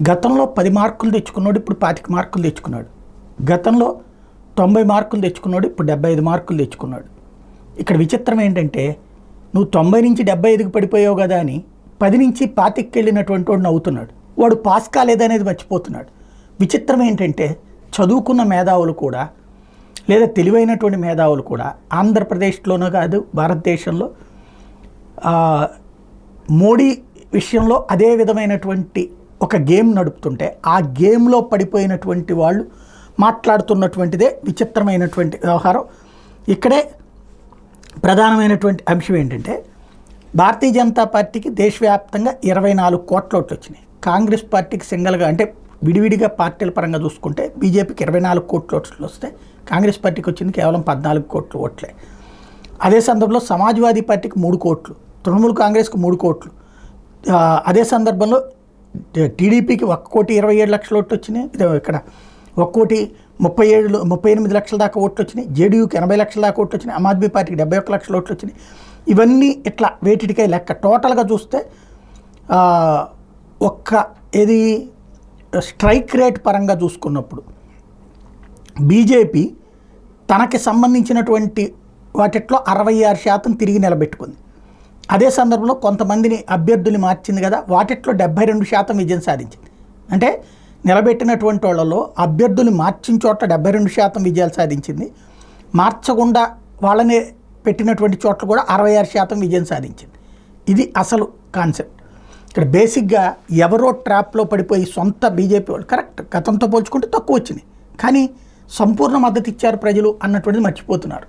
గతంలో 10 మార్కులు తెచ్చుకున్నాడు, ఇప్పుడు 25 మార్కులు తెచ్చుకున్నాడు. గతంలో 90 మార్కులు తెచ్చుకున్నాడు, ఇప్పుడు 75 మార్కులు తెచ్చుకున్నాడు. ఇక్కడ విచిత్రం ఏంటంటే, నువ్వు 90 నుంచి 75కి పడిపోయావు కదా అని 10 నుంచి 25కి వెళ్ళినటువంటి వాడు నవ్వుతున్నాడు. వాడు పాస్ కాలేదనేది మర్చిపోతున్నాడు. విచిత్రం ఏంటంటే, చదువుకున్న మేధావులు కూడా లేదా తెలివైనటువంటి మేధావులు కూడా ఆంధ్రప్రదేశ్లోనూ కాదు భారతదేశంలో మోడీ విషయంలో అదే విధమైనటువంటి ఒక గేమ్ నడుపుతుంటే ఆ గేమ్లో పడిపోయినటువంటి వాళ్ళు మాట్లాడుతున్నటువంటిదే విచిత్రమైనటువంటి వ్యవహారం. ఇక్కడే ప్రధానమైనటువంటి అంశం ఏంటంటే, భారతీయ జనతా పార్టీకి దేశవ్యాప్తంగా 24 కోట్ల ఓట్లు వచ్చినాయి. కాంగ్రెస్ పార్టీకి సింగల్గా అంటే విడివిడిగా పార్టీల పరంగా చూసుకుంటే బీజేపీకి 24 కోట్ల ఓట్లు వస్తే కాంగ్రెస్ పార్టీకి వచ్చింది కేవలం 14 కోట్ల ఓట్లే. అదే సందర్భంలో సమాజ్వాదీ పార్టీకి 3 కోట్లు, తృణమూల్ కాంగ్రెస్కి 3 కోట్లు. అదే సందర్భంలో టీడీపీకి 1,27,00,000 ఓట్లు వచ్చినాయి. ఇక్కడ 1,38 లక్షల దాకా ఓట్లు వచ్చినాయి. జేడీయూకి 80 లక్షల దాకా ఓట్లు వచ్చినాయి. ఆమ్ ఆద్మీ పార్టీకి 71 లక్షల ఓట్లు వచ్చినాయి. ఇవన్నీ ఇట్లా వేటికై లెక్క టోటల్గా చూస్తే ఏది స్ట్రైక్ రేట్ పరంగా చూసుకున్నప్పుడు బీజేపీ తనకి సంబంధించినటువంటి వాటిట్లో 66% తిరిగి నిలబెట్టుకుంది. అదే సందర్భంలో కొంతమందిని అభ్యర్థుల్ని మార్చింది కదా, వాటిట్లో 72% విజయం సాధించింది. అంటే నిలబెట్టినటువంటి వాళ్ళలో అభ్యర్థులు మార్చిన చోట్ల 72% విజయాలు సాధించింది. మార్చకుండా వాళ్ళని పెట్టినటువంటి చోట్ల కూడా 66% విజయం సాధించింది. ఇది అసలు కాన్సెప్ట్. ఇక్కడ బేసిక్గా ఎవరో ట్రాప్లో పడిపోయి సొంత బీజేపీ వాళ్ళు కరెక్ట్ గతంతో పోల్చుకుంటే తక్కువ వచ్చినాయి, కానీ సంపూర్ణ మద్దతు ఇచ్చారు ప్రజలు అన్నటువంటిది మర్చిపోతున్నారు.